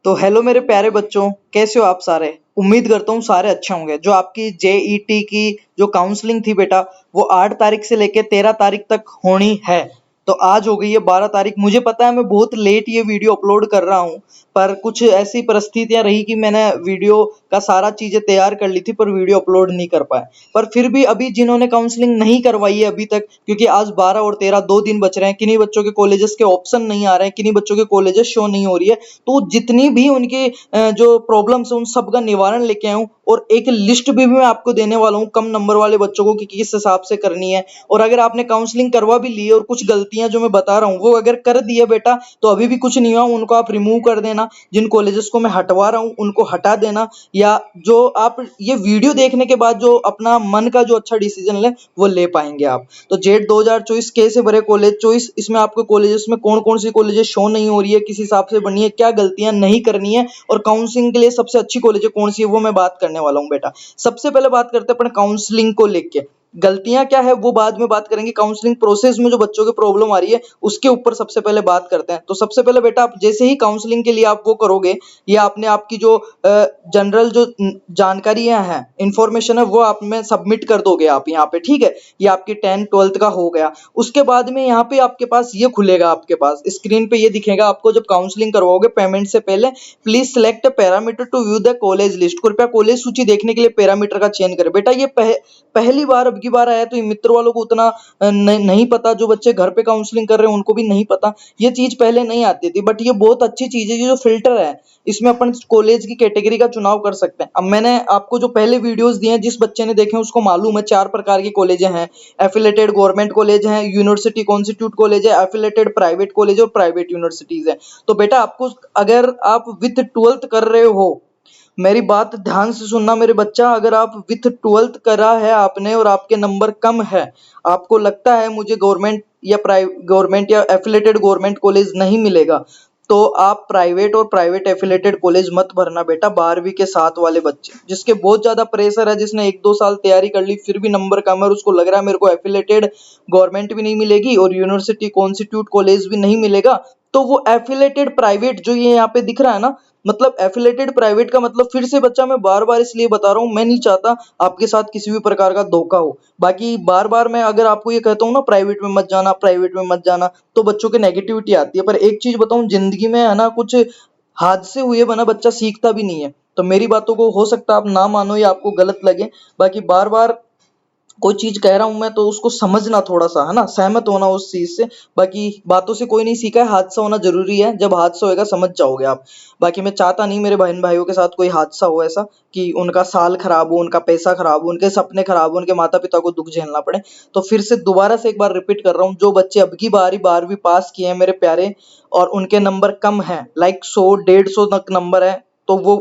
तो हेलो मेरे प्यारे बच्चों, कैसे हो आप सारे। उम्मीद करता हूँ सारे अच्छे होंगे। जो आपकी जेईटी की जो काउंसलिंग थी बेटा, वो 8 तारीख से लेके 13 तारीख तक होनी है। तो आज हो गई है 12 तारीख। मुझे पता है मैं बहुत लेट ये वीडियो अपलोड कर रहा हूँ, पर कुछ ऐसी परिस्थितियां रही कि मैंने वीडियो का सारा चीजें तैयार कर ली थी पर वीडियो अपलोड नहीं कर पाया। पर फिर भी अभी जिन्होंने काउंसलिंग नहीं करवाई है अभी तक, क्योंकि आज 12 और 13 2 दिन बच रहे हैं, किन्हीं बच्चों के कॉलेजेस के ऑप्शन नहीं आ रहे हैं, किन्हीं बच्चों के कॉलेजेस शो नहीं हो रही है, तो जितनी भी उनके जो प्रॉब्लम्स है उन सब का निवारण लेके आया हूँ। और एक लिस्ट भी मैं आपको देने वाला हूँ कम नंबर वाले बच्चों को कि किस हिसाब से करनी है। और अगर आपने काउंसलिंग करवा भी ली है और कुछ गलतियां जो मैं बता रहा हूँ वो अगर कर दी है बेटा, तो अभी भी कुछ नहीं हुआ, उनको आप रिमूव कर देना। जिन कॉलेजेस को मैं हटवा रहा हूँ उनको हटा देना, या जो आप ये वीडियो देखने के बाद जो अपना मन का जो अच्छा डिसीजन ले वो ले पाएंगे आप। तो जेट 2024 कैसे भरे कॉलेज चॉइस, इसमें आपको कॉलेजेस में कौन कौन सी कॉलेजेस शो नहीं हो रही है, किस हिसाब से बनी है, क्या गलतियां नहीं करनी है, और काउंसलिंग के लिए सबसे अच्छी कॉलेज कौन सी है, वो मैं बात करने वाला हूँ बेटा। सबसे पहले बात करते हैं अपन काउंसलिंग को लेके। गलतियां क्या है वो बाद में बात करेंगे। काउंसलिंग प्रोसेस में जो बच्चों की प्रॉब्लम आ रही है उसके ऊपर सबसे पहले बात करते हैं। तो सबसे पहले बेटा, आप जैसे ही काउंसलिंग के लिए आप वो करोगे, या आपने आपकी जो जनरल जो जानकारियां हैं, इंफॉर्मेशन है, वो आप में सबमिट कर दोगे आप यहाँ पे, ठीक है। ये आपकी 10th 12th का हो गया। उसके बाद में यहाँ पे आपके पास ये खुलेगा, आपके पास स्क्रीन पे ये दिखेगा आपको जब काउंसलिंग करवाओगे पेमेंट से पहले। Please select parameter to view the college list. कृपया कॉलेज सूची देखने के लिए पैरामीटर का चयन करें। बेटा ये पहली बार अब की बार आया, तो ये मित्र वालों को उतना नहीं पता। जो बच्चे घर पे काउंसलिंग कर रहे हैं उनको भी नहीं पता। ये चीज पहले नहीं आती थी, बट ये बहुत अच्छी चीज है। ये जो फिल्टर है, इसमें अपन कॉलेज की कैटेगरी का चुनाव कर सकते हैं। अब मैंने आपको जो पहले वीडियोस दिए हैं, जिस बच्चे ने देखे उसको मालूम है 4 प्रकार की कॉलेजें हैं। एफिलेटेड गवर्नमेंट कॉलेज हैं, यूनिवर्सिटी कॉन्स्टिट्यूट कॉलेज है, एफिलेटेड प्राइवेट कॉलेज और प्राइवेट यूनिवर्सिटीज है। तो बेटा आपको, अगर आप विथ 12th कर रहे हो, मेरी बात ध्यान से सुनना मेरे बच्चा, अगर आप विथ 12th करा है आपने और आपके नंबर कम है, आपको लगता है मुझे गवर्नमेंट या एफिलेटेड गवर्नमेंट कॉलेज नहीं मिलेगा, तो आप प्राइवेट और प्राइवेट एफिलेटेड कॉलेज मत भरना बेटा। 12वीं के साथ वाले बच्चे जिसके बहुत ज्यादा प्रेशर है, जिसने 1-2 साल तैयारी कर ली फिर भी नंबर कम है और उसको लग रहा है मेरे को एफिलेटेड गवर्नमेंट भी नहीं मिलेगी और यूनिवर्सिटी कॉन्स्टिट्यूट कॉलेज भी नहीं मिलेगा, तो वो एफिलेटेड प्राइवेट जो ये यहाँ पे दिख रहा है ना, मतलब एफिलेटेड प्राइवेट का मतलब, फिर से बच्चा मैं बार बार इसलिए बता रहा हूँ, मैं नहीं चाहता आपके साथ किसी भी प्रकार का धोखा हो। बाकी बार बार मैं अगर आपको ये कहता हूँ ना प्राइवेट में मत जाना, प्राइवेट में मत जाना, तो बच्चों के नेगेटिविटी आती है। पर एक चीज बताऊं, जिंदगी में है ना, कुछ हादसे हुए बना बच्चा सीखता भी नहीं है। तो मेरी बातों को हो सकता है आप ना मानो या आपको गलत लगे, बाकी बार बार कोई चीज कह रहा हूं मैं तो उसको समझना थोड़ा सा, है ना, सहमत होना उस चीज से। बाकी बातों से कोई नहीं सीखा है, हादसा होना जरूरी है, जब हादसा होएगा समझ जाओगे आप। बाकी मैं चाहता नहीं मेरे बहन भाइयों के साथ कोई हादसा हो ऐसा कि उनका साल खराब हो, उनका पैसा खराब हो, उनके सपने खराब हो, उनके माता पिता को दुख झेलना पड़े। तो फिर से दोबारा से एक बार रिपीट कर रहा हूँ, जो बच्चे अब की बारी 12वीं पास किए हैं मेरे प्यारे, और उनके नंबर कम है, लाइक 100-150 तक नंबर है, तो वो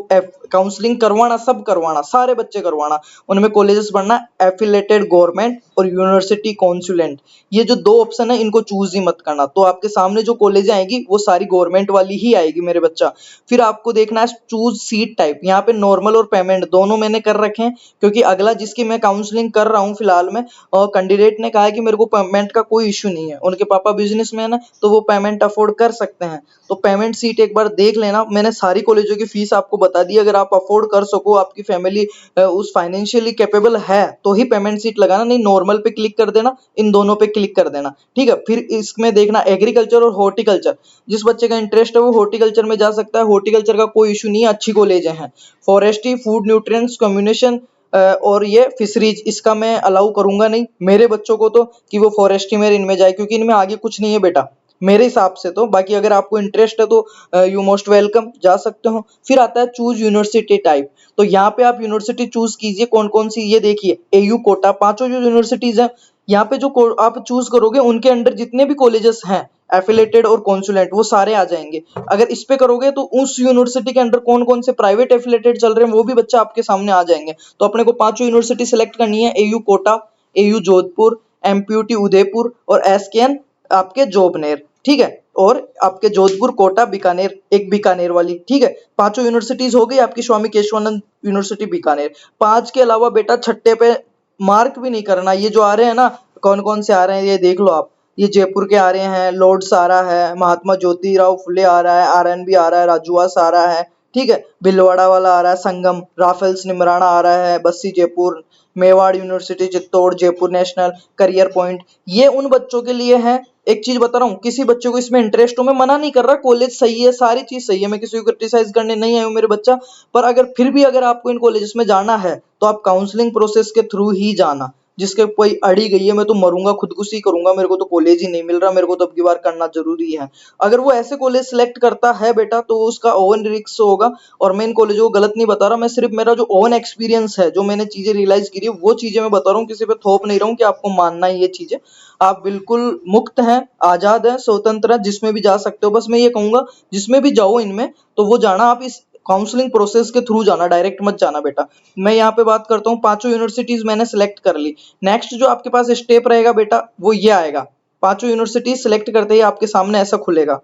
काउंसलिंग करवाना, सब करवाना, सारे बच्चे करवाना। उनमें कॉलेजेस पढ़ना एफिलेटेड गवर्नमेंट और यूनिवर्सिटी कॉन्सुलेंट। ये जो 2 ऑप्शन है इनको चूज ही मत करना। तो आपके सामने जो कॉलेज आएगी वो सारी गवर्नमेंट वाली ही आएगी मेरे बच्चा। फिर आपको देखना है चूज सीट टाइप। यहाँ पे नॉर्मल और पेमेंट दोनों मैंने कर रखे हैं, क्योंकि अगला जिसकी मैं काउंसलिंग कर रहा हूँ फिलहाल में, और कैंडिडेट ने कहा है कि मेरे को पेमेंट का कोई इश्यू नहीं है, उनके पापा बिजनेसमैन है तो वो पेमेंट अफोर्ड कर सकते हैं। तो पेमेंट सीट एक बार देख लेना। मैंने सारी कॉलेजों की फीस आपको बता दी। अगर आप अफोर्ड कर सको, आपकी फैमिली उस फाइनेंशियली कैपेबल है, तो ही पेमेंट सीट लगाना, नहीं नॉर्मल पे क्लिक कर देना, इन दोनों पे क्लिक कर देना, ठीक है। फिर इसमें देखना एग्रीकल्चर और हॉर्टिकल्चर। जिस बच्चे का इंटरेस्ट है वो हॉर्टिकल्चर में जा सकता है, हॉर्टिकल्चर का कोई इशू नहीं है, अच्छी कॉलेज हैं। फॉरेस्ट्री, फूड न्यूट्रिएंट्स, कम्युनिकेशन और ये फिशरीज, इसका मैं अलाउ करूंगा नहीं मेरे बच्चों को, तो कि वो फॉरेस्ट्री में इनमें जाए, क्योंकि इनमें आगे कुछ नहीं है बेटा मेरे हिसाब से तो। बाकी अगर आपको इंटरेस्ट है तो यू मोस्ट वेलकम, जा सकते हो। फिर आता है चूज यूनिवर्सिटी टाइप। तो यहाँ पे आप यूनिवर्सिटी चूज कीजिए कौन कौन सी, ये देखिए एयू कोटा, 5 जो यूनिवर्सिटीज हैं यहाँ पे, जो आप चूज करोगे उनके अंडर जितने भी कॉलेजेस हैं एफिलेटेड और कॉन्सुलेंट, वो सारे आ जाएंगे। अगर इस पे करोगे तो उस यूनिवर्सिटी के अंडर कौन कौन से प्राइवेट एफिलेटेड चल रहे हैं वो भी बच्चा आपके सामने आ जाएंगे। तो अपने को 5 यूनिवर्सिटी सेलेक्ट करनी है, एयू कोटा, एयू जोधपुर, एमपीयूटी उदयपुर और एसकेएन आपके जोबनेर, ठीक है। और आपके जोधपुर, कोटा, बीकानेर, एक बीकानेर वाली, ठीक है। 5 यूनिवर्सिटीज हो गई आपकी, स्वामी केशवानंद यूनिवर्सिटी बीकानेर। 5 के अलावा बेटा छठे पे मार्क भी नहीं करना। ये जो आ रहे हैं ना, कौन कौन से आ रहे हैं ये देख लो आप। ये जयपुर के आ रहे हैं, लॉर्ड्स आ रहा है, महात्मा ज्योतिराव फुले आ रहा है, आरएनबी आ रहा है, राजूआस आ रहा है, ठीक है, भीलवाड़ा वाला आ रहा है, संगम, राफेल्स निमराना आ रहा है, Bassi Jaipur, Mewar university Chittor, Jaipur national, career point, ये उन बच्चों के लिए है। एक चीज बता रहा हूँ, किसी बच्चे को इसमें इंटरेस्ट हो, मैं मना नहीं कर रहा, कॉलेज सही है, सारी चीज सही है, मैं किसी को क्रिटिसाइज करने नहीं आया हूँ मेरे बच्चा, पर अगर फिर भी अगर आपको इन कॉलेजेस में जाना है तो आप काउंसलिंग प्रोसेस के थ्रू ही जाना। जिसके कोई अड़ी गई है मैं तो मरूंगा, खुदकुशी करूंगा, मेरे को तो कॉलेज ही नहीं मिल रहा, मेरे को तो अब की बार करना जरूरी है, अगर वो ऐसे कॉलेज सिलेक्ट करता है बेटा तो उसका ओवन रिस्क होगा। और मैं इन कॉलेजों को गलत नहीं बता रहा, मैं सिर्फ मेरा जो ओवन एक्सपीरियंस है, जो मैंने चीजें रियलाइज की है वो चीजें मैं बता रहा हूँ, किसी पे थोप नहीं रहा हूँ कि आपको मानना है ये चीजें। आप बिल्कुल मुक्त हैं, आजाद हैं, स्वतंत्र हैं, जिसमें भी जा सकते हो। बस मैं ये कहूंगा जिसमें भी जाओ इनमें तो वो जाना आप इस काउंसलिंग प्रोसेस के थ्रू जाना, डायरेक्ट मत जाना बेटा। मैं यहाँ पे बात करता हूँ, पांचों यूनिवर्सिटीज मैंने सेलेक्ट कर ली। नेक्स्ट जो आपके पास स्टेप रहेगा बेटा वो ये आएगा, पांचों यूनिवर्सिटी सेलेक्ट करते ही आपके सामने ऐसा खुलेगा,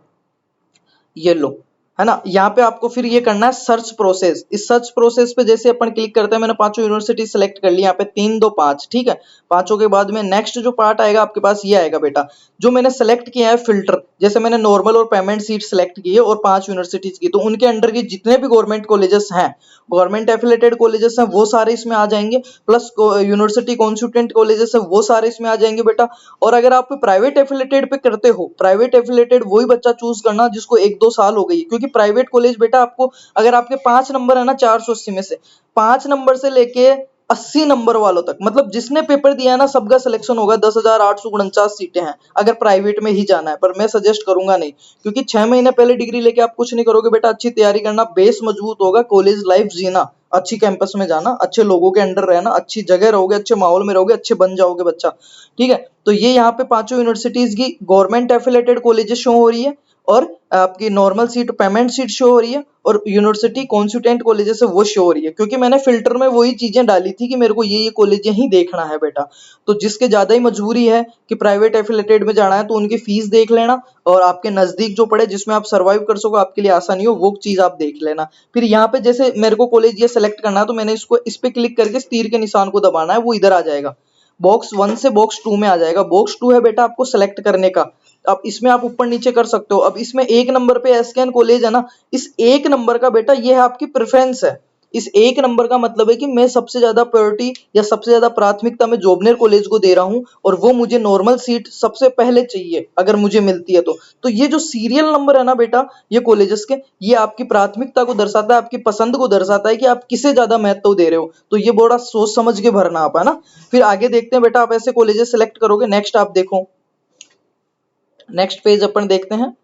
ये लो, है ना। यहाँ पे आपको फिर ये करना है सर्च प्रोसेस। इस सर्च प्रोसेस पे जैसे अपन क्लिक करते हैं, मैंने पांचों यूनिवर्सिटी सेलेक्ट कर ली, यहाँ पे 3 2 5, ठीक है। पांचों के बाद में नेक्स्ट जो पार्ट आएगा आपके पास ये आएगा बेटा, जो मैंने सेलेक्ट किया है फिल्टर, जैसे मैंने नॉर्मल और पेमेंट सीट सेलेक्ट की है और 5 यूनिवर्सिटीज की, तो उनके अंडर के जितने भी गवर्नमेंट कॉलेजेस हैं, गवर्नमेंट एफिलेटेड कॉलेजेस हैं, वो सारे इसमें आ जाएंगे, प्लस यूनिवर्सिटी कॉन्स्टिट्यूएंट कॉलेजेस हैं वो सारे इसमें आ जाएंगे बेटा। और अगर आप प्राइवेट एफिलेटेड पे करते हो, प्राइवेट एफिलेटेड वही बच्चा चूज करना जिसको 1 2 साल हो गई, क्योंकि प्राइवेट कॉलेज बेटा आपको, अगर आपके 5 नंबर है ना 480 में से, 5 नंबर से लेके 80 नंबर वालों तक, मतलब जिसने पेपर दिया है ना सबका सिलेक्शन होगा। 10,849 सीटें हैं अगर प्राइवेट में ही जाना है, पर मैं सजेस्ट करूंगा नहीं, क्योंकि 6 महीने पहले डिग्री लेके आप कुछ नहीं करोगे बेटा। अच्छी तैयारी करना, बेस मजबूत होगा, कॉलेज लाइफ जीना, अच्छी कैंपस में जाना, अच्छे लोगों के अंडर रहना, अच्छी जगह रहोगे, अच्छे माहौल में रहोगे, अच्छे बन जाओगे बच्चा, ठीक है। तो ये यहाँ पे पांचों यूनिवर्सिटीज की गवर्नमेंट एफिलेटेड कॉलेजेस शो हो रही है, और आपकी normal seat payment seat show हो रही है, और यूनिवर्सिटी कॉन्स्टिट्यूएंट कॉलेजेस है वो शो हो रही है, क्योंकि मैंने फिल्टर में वही चीजें डाली थी कि मेरे को ये कॉलेज ही देखना है बेटा। तो जिसके ज्यादा ही मजबूरी है कि प्राइवेट एफिलेटेड में जाना है तो उनकी फीस देख लेना, और आपके नजदीक जो पड़े जिसमें आप सर्वाइव कर सको, आपके लिए आसानी हो, वो चीज आप देख लेना। फिर यहाँ पे जैसे मेरे को कॉलेज ये सेलेक्ट करना है तो मैंने इसको इस पे क्लिक करके इस तीर के निशान को दबाना है, वो इधर आ जाएगा, बॉक्स 1 से बॉक्स 2 में आ जाएगा। बॉक्स 2 है बेटा आपको सेलेक्ट करने का, अब इसमें आप ऊपर नीचे कर सकते हो। अब इसमें 1 नंबर पे एसकेएन कॉलेज है ना, इस 1 नंबर का बेटा ये है आपकी प्रेफरेंस है। इस 1 नंबर का मतलब है कि मैं सबसे ज्यादा प्रायोरिटी या सबसे ज्यादा प्राथमिकता में जोबनेर कॉलेज को दे रहा हूँ, और वो मुझे नॉर्मल सीट सबसे पहले चाहिए अगर मुझे मिलती है तो ये जो सीरियल नंबर है ना बेटा ये कॉलेजेस के, ये आपकी प्राथमिकता को दर्शाता है, आपकी पसंद को दर्शाता है कि आप किसे ज्यादा महत्व दे रहे हो। तो ये बड़ा सोच समझ के भरना आप, है ना। फिर आगे देखते हैं बेटा, आप ऐसे कॉलेजेस सेलेक्ट करोगे। नेक्स्ट आप देखो, नेक्स्ट पेज अपन देखते हैं।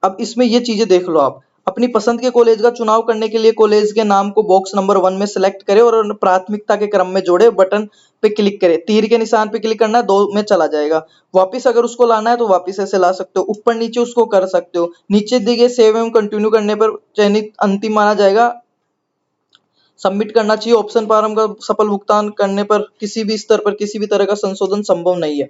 अब इसमें ये चीजें देख लो, आप अपनी पसंद के कॉलेज का चुनाव करने के लिए कॉलेज के नाम को बॉक्स नंबर 1 में सिलेक्ट करें और प्राथमिकता के क्रम में जोड़े, बटन पे क्लिक करें, तीर के निशान पे क्लिक करना है, 2 में चला जाएगा। वापस अगर उसको लाना है तो वापस ऐसे ला सकते हो, ऊपर नीचे उसको कर सकते हो। नीचे दिए सेव एवं कंटिन्यू करने पर चयनित अंतिम माना जाएगा। सबमिट करना चाहिए ऑप्शन प्रारंभ का सफल भुगतान करने पर किसी भी स्तर पर किसी भी तरह का संशोधन संभव नहीं है,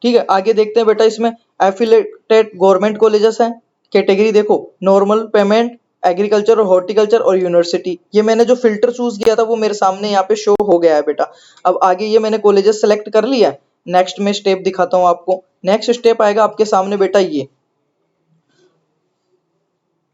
ठीक है। आगे देखते हैं बेटा, इसमें एफिलेटेड गवर्नमेंट कॉलेजेस हैं, कैटेगरी देखो, नॉर्मल, पेमेंट, एग्रीकल्चर और हॉर्टिकल्चर और यूनिवर्सिटी। ये मैंने जो फिल्टर चूज किया था वो मेरे सामने यहाँ पे शो हो गया है बेटा। अब आगे ये मैंने कॉलेजेस सेलेक्ट कर लिया है। नेक्स्ट में स्टेप दिखाता हूँ आपको। नेक्स्ट स्टेप आएगा आपके सामने बेटा ये,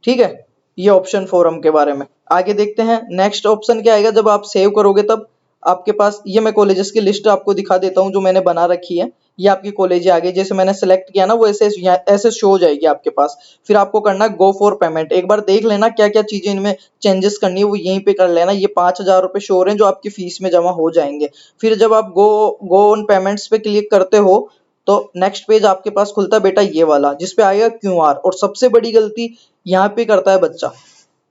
ठीक है, ये ऑप्शन फोरम के बारे में। आगे देखते हैं नेक्स्ट ऑप्शन क्या आएगा, जब आप सेव करोगे तब आपके पास ये, मैं कॉलेजेस की लिस्ट आपको दिखा देता हूँ जो मैंने बना रखी है। ये आपकी कॉलेज आ गई, जैसे मैंने सेलेक्ट किया ना वो ऐसे ऐसे शो हो जाएगी आपके पास। फिर आपको करना है गो फॉर पेमेंट। एक बार देख लेना क्या क्या चीजें इनमें चेंजेस करनी है वो यहीं पे कर लेना। ये 5,000 रुपए शो हो रहे हैं जो आपकी फीस में जमा हो जाएंगे। फिर जब आप गो ऑन पेमेंट्स पे क्लिक करते हो तो नेक्स्ट पेज आपके पास खुलता है बेटा ये वाला, जिसपे आएगा क्यूआर। और सबसे बड़ी गलती यहाँ पे करता है बच्चा,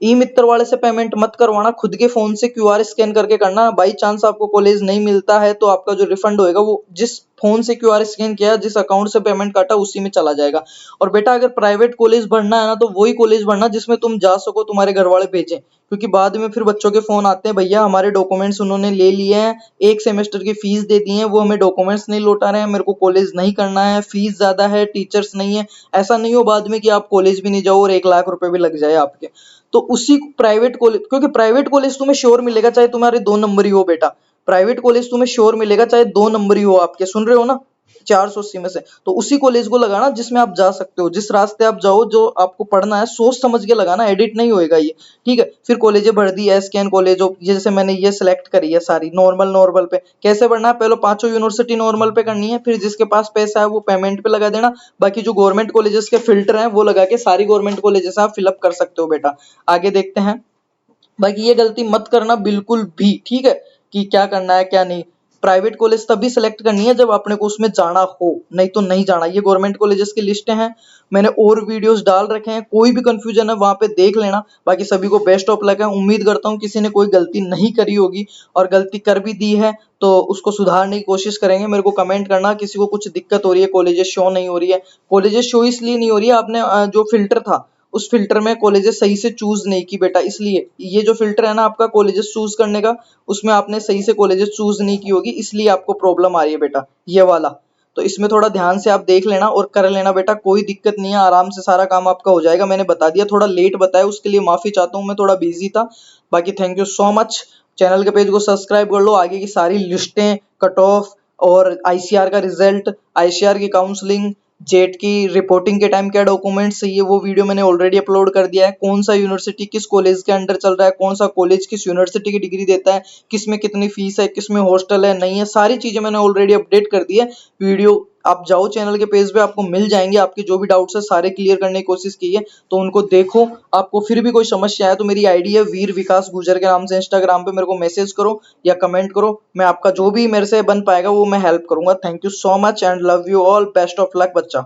ई मित्र वाले से पेमेंट मत करवाना, खुद के फोन से क्यूआर स्कैन करके करना। बाई चांस आपको कॉलेज नहीं मिलता है तो आपका जो रिफंड होएगा वो जिस फोन से क्यूआर स्कैन किया, जिस अकाउंट से पेमेंट काटा उसी में चला जाएगा। और बेटा अगर प्राइवेट कॉलेज भरना है ना तो वही कॉलेज भरना जिसमें तुम जा सको, तुम्हारे घर वाले भेजें, क्योंकि बाद में फिर बच्चों के फोन आते हैं, भैया हमारे डॉक्यूमेंट्स उन्होंने ले लिए हैं, 1 सेमेस्टर की फीस दे दी है, वो हमें डॉक्यूमेंट्स नहीं लौटा रहे हैं, मेरे को कॉलेज नहीं करना है, फीस ज्यादा है, टीचर्स नहीं है। ऐसा नहीं हो बाद में कि आप कॉलेज भी नहीं जाओ और 1 लाख रुपए भी लग जाए आपके। तो उसी प्राइवेट कॉलेज, क्योंकि प्राइवेट कॉलेज तुम्हें श्योर मिलेगा चाहे तुम्हारे 2 नंबर ही हो बेटा, प्राइवेट कॉलेज तुम्हें श्योर मिलेगा चाहे 2 नंबर ही हो आपके, सुन रहे हो ना। 480 में से, तो उसी कॉलेज को लगाना जिसमें आप जा सकते हो, जिस रास्ते आप जाओ, जो आपको पढ़ना है सोच समझ के लगाना, एडिट नहीं होएगा ये, ठीक है। फिर कॉलेजें भर दी, एसकेएन कॉलेज हो, जैसे मैंने ये सिलेक्ट करी है सारी, नॉर्मल नॉर्मल पे कैसे पढ़ना है, पहले पांचों यूनिवर्सिटी नॉर्मल पे करनी है, फिर जिसके पास पैसा है वो पेमेंट पे लगा देना, बाकी जो गवर्नमेंट कॉलेजेस के फिल्टर हैं वो लगा के सारी गवर्नमेंट कॉलेजेस आप फिलअप कर सकते हो बेटा। आगे देखते हैं। बाकी ये गलती मत करना बिल्कुल भी, ठीक है, कि क्या करना है क्या नहीं। प्राइवेट कॉलेज तभी सिलेक्ट करनी है जब अपने को उसमें जाना हो, नहीं तो नहीं जाना। ये गवर्नमेंट कॉलेजेस की लिस्टें हैं, मैंने और वीडियोस डाल रखे हैं, कोई भी कंफ्यूजन है वहां पे देख लेना। बाकी सभी को बेस्ट ऑफ लक है, उम्मीद करता हूँ किसी ने कोई गलती नहीं करी होगी, और गलती कर भी दी है तो उसको सुधारने की कोशिश करेंगे। मेरे को कमेंट करना किसी को कुछ दिक्कत हो रही है, कॉलेजेस शो नहीं हो रही है। कॉलेजेस शो इसलिए नहीं हो रही है, आपने जो फिल्टर था उस फिल्टर में कॉलेजेस सही से चूज नहीं की बेटा, इसलिए ये जो फिल्टर है ना आपका कॉलेजेस चूज करने का, उसमें आपने सही से कॉलेजेस चूज नहीं की होगी, इसलिए आपको प्रॉब्लम आ रही है बेटा, ये वाला। तो इसमें थोड़ा ध्यान से आप देख लेना और कर लेना बेटा, कोई दिक्कत नहीं है, आराम से सारा काम आपका हो जाएगा। मैंने बता दिया, थोड़ा लेट बताया उसके लिए माफी चाहता हूँ, मैं थोड़ा बिजी था। बाकी thank you so much. Channel के पेज को सब्सक्राइब कर लो, आगे की सारी लिस्टें, कट ऑफ और आईसीआर का रिजल्ट, आईसीआर की काउंसलिंग, जेट की रिपोर्टिंग के टाइम क्या डॉक्यूमेंट्स चाहिए, वो वीडियो मैंने ऑलरेडी अपलोड कर दिया है। कौन सा यूनिवर्सिटी किस कॉलेज के अंडर चल रहा है, कौन सा कॉलेज किस यूनिवर्सिटी की डिग्री देता है, किस में कितनी फीस है, किस में हॉस्टल है नहीं है, सारी चीजें मैंने ऑलरेडी अपडेट कर दी है। वीडियो आप जाओ चैनल के पेज पे, आपको मिल जाएंगे, आपके जो भी डाउट्स है सारे क्लियर करने की कोशिश की है, तो उनको देखो। आपको फिर भी कोई समस्या है तो मेरी आईडी है वीर विकास गुजर के नाम से, इंस्टाग्राम पे मेरे को मैसेज करो या कमेंट करो, मैं आपका जो भी मेरे से बन पाएगा वो मैं हेल्प करूंगा। Thank you so much and love you all, best of luck बच्चा।